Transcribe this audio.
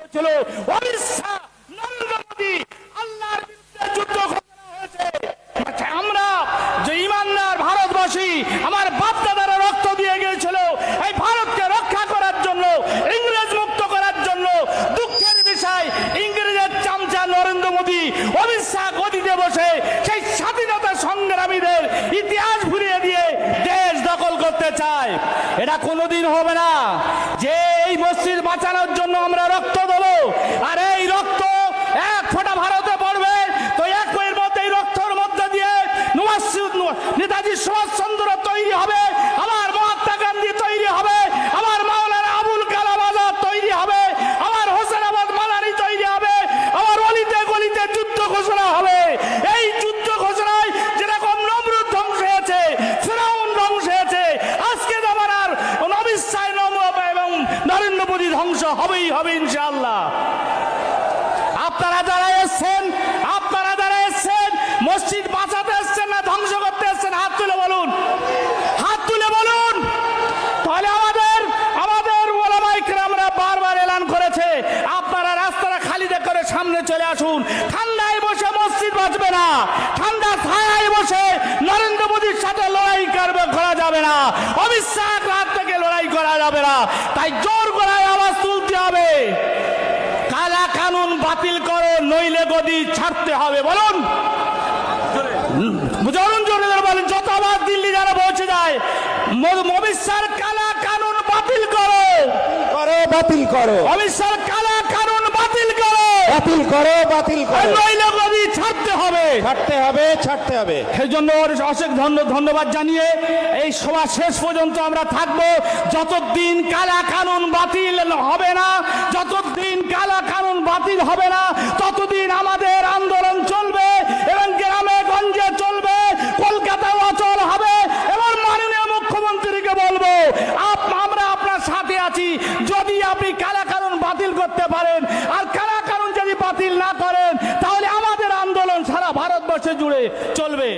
করেছিল অমিত শাহ, নরেন্দ্র মোদী, আল্লাহর বিরুদ্ধে যুদ্ধ ঘোষণা হয়েছে। আমরা যে ইমানদার ভারতবাসী, আমার বাপ দাদারা রক্ত দিয়ে গিয়েছিল এই ভারতকে রক্ষা করার জন্য, ইংরেজ মুক্ত করার জন্য। দুঃখের বিষয়, ইংরেজের চামচা নরেন্দ্র মোদী, অমিত শাহ গদিতে বসে সেই স্বাধীনতা সংগ্রামীদের ইতিহাস ভুলিয়ে দিয়ে দেশ দখল করতে চায়। এটা কোনোদিন হবে না যে এই মসজিদ বাঁচানোর জন্য আমরা রক্ত দেবো, আর এই রক্ত এক ফোঁটা ভারতে পড়বে তো এক বইয়ের মধ্যে এই রক্তের মধ্যে দিয়ে নেতাজি সুভাষচন্দ্র তৈরি হবে, আমার মহাত্মা গান্ধী তৈরি হবে, আমার মাওলানা আবুল কালাম আজাদ তৈরি হবে, আমার হোসেন আহমদ মাদানি তৈরি হবে, আমার অলিতে গলিতে যুদ্ধ ঘোষণা হবে। এই যুদ্ধ ঘোষণায় যেরকম নমরুদ ধ্বংস হয়েছে, ফিরআউন ধ্বংস হয়েছে, আজকে জামানার অমিত শাহ এবং নরেন্দ্র মোদী ধ্বংস হবেই হবে ইনশাআল্লাহ। আপনারা যারা এসছেন মসজিদ বাঁচাতে এসছেন না ধ্বংস করতে এসছেন? হাত তুলে বলুন, হাত তুলে বলুন। তাহলে আমাদের ওলামায়ে কেরামরা বারবার এলান করেছে, আপনারা রাস্তাটা খালি করে সামনে চলে আসুন। ঠান্ডায় বসে মসজিদ বাঁচবে না, ঠান্ডা ছায়ায় বসে নরেন্দ্র মোদীর সাথে লড়াই করা যাবে না, অমিত শাহর হাত থেকে লড়াই করা যাবে না। তাই জোর গলায় আওয়াজ তুলতে হবে, কালা কানুন বাতিল করো, নইলে গদি ছাড়তে হবে। বলুন, বলেন, যত আবার দিল্লি যারা পৌঁছে যায়, অমিত শাহর কালা কানুন বাতিল করো, বাতিল করো, অমিত শাহর কালা কানুন বাতিল করো, বাতিল করো, বাতিল করো, নইলে গদি ছাড়তে হবে, ছাড়তে হবে, ছাড়তে হবে। সেই জন্য অশেষ ধন্যবাদ জানিয়ে এই সভা শেষ পর্যন্ত আমরা থাকবো। যতদিন কালা কানুন বাতিল হবে না, যতদিন কালা কানুন বাতিল হবে না, ততদিন আমাদের আন্দোলন চলবে এবং গ্রামে গঞ্জে চলবে, কলকাতায় অচল হবে। এবং মাননীয় মুখ্যমন্ত্রীকে বলবো, আমরা আপনার সাথে আছি, যদি আপনি কালা কানুন বাতিল করতে পারেন, আর কালা কানুন যদি বাতিল না করেন, তাহলে আমাদের আন্দোলন সারা ভারতবর্ষে জুড়ে চলবে।